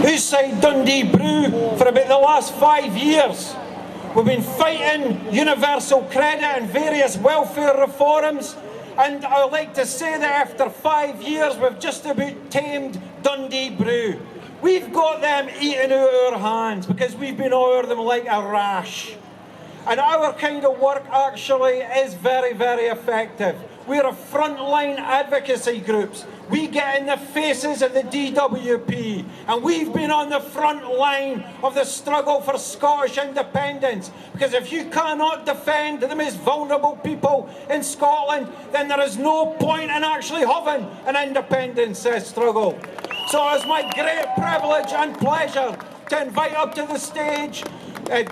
outside Dundee Brew for about the last 5 years. We've been fighting universal credit and various welfare reforms, and I would like to say that after 5 years we've just about tamed Dundee Brew. We've got them eating out our hands because we've been over them like a rash. And our kind of work actually is very, very effective. We're a frontline advocacy groups. We get in the faces of the DWP, and we've been on the front line of the struggle for Scottish independence. Because if you cannot defend the most vulnerable people in Scotland, then there is no point in actually having an independence struggle. So it's my great privilege and pleasure to invite up to the stage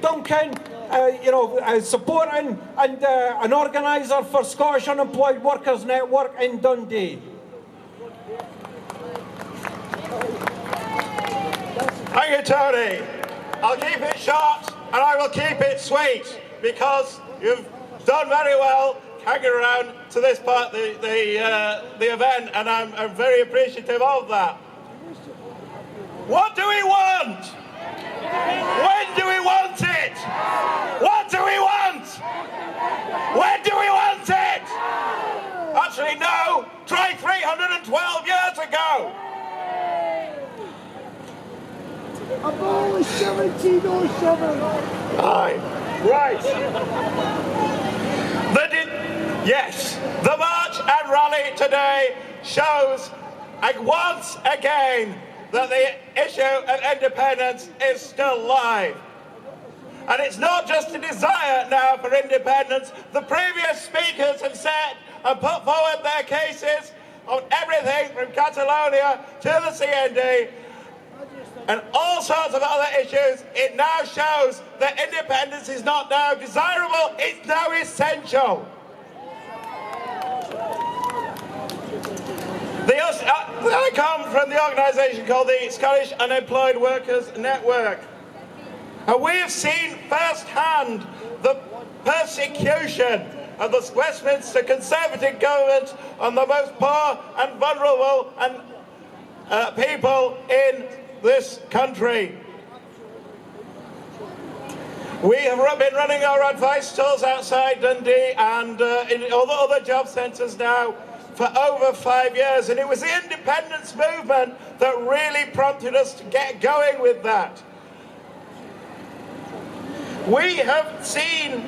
Duncan, supporting and an organiser for Scottish Unemployed Workers Network in Dundee. Thank you, Tony. I'll keep it short and I will keep it sweet because you've done very well hanging around to this part of the event, and I'm very appreciative of that. What do we want? When do we want it? What do we want? When do we want it? Actually, no. Try 312 years ago. Abolish 1707. Aye. Right. Yes, the march and rally today shows once again that the issue of independence is still live. And it's not just a desire now for independence. The previous speakers have said and put forward their cases on everything from Catalonia to the CND and all sorts of other issues. It now shows that independence is not now desirable, it's now essential. I come from the organisation called the Scottish Unemployed Workers Network. And we have seen firsthand the persecution of the Westminster Conservative government on the most poor and vulnerable people in this country. We have been running our advice stalls outside Dundee and in all the other job centres now for over 5 years, and it was the independence movement that really prompted us to get going with that. We have seen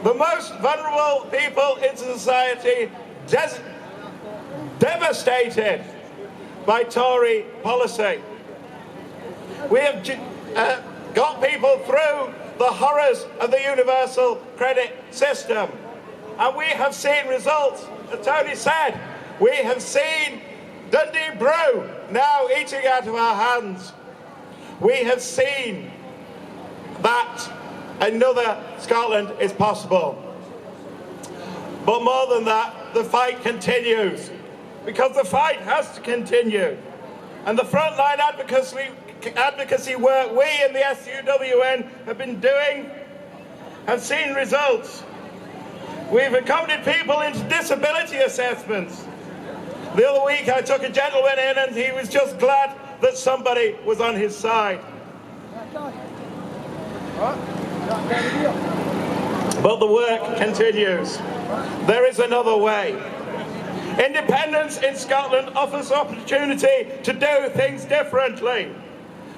the most vulnerable people in society devastated by Tory policy. We have got people through the horrors of the universal credit system. And we have seen results. As Tony said, we have seen Dundee Brew now eating out of our hands. We have seen that another Scotland is possible. But more than that, the fight continues. Because the fight has to continue. And the frontline advocacy work we in the SUWN have been doing have seen results. We've accompanied people into disability assessments. The other week I took a gentleman in and he was just glad that somebody was on his side. But the work continues. There is another way. Independence in Scotland offers opportunity to do things differently.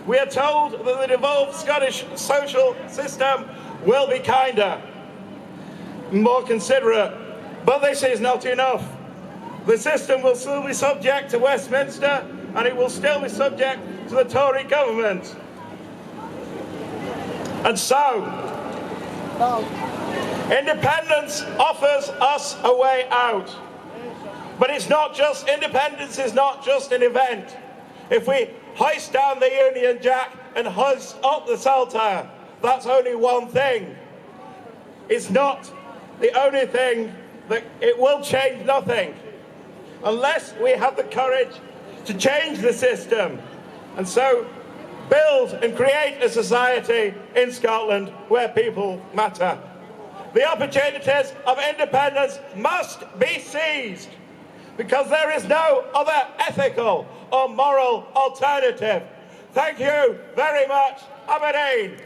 We are told that the devolved Scottish social system will be kinder, more considerate, but this is not enough. The system will still be subject to Westminster and it will still be subject to the Tory government. And so, independence offers us a way out. But it's not just, independence is not just an event. If we hoist down the Union Jack and hoist up the Saltire, that's only one thing. It's not the only thing that it will change nothing unless we have the courage to change the system and so build and create a society in Scotland where people matter. The opportunities of independence must be seized. because there is no other ethical or moral alternative. Thank you very much, Aberdeen.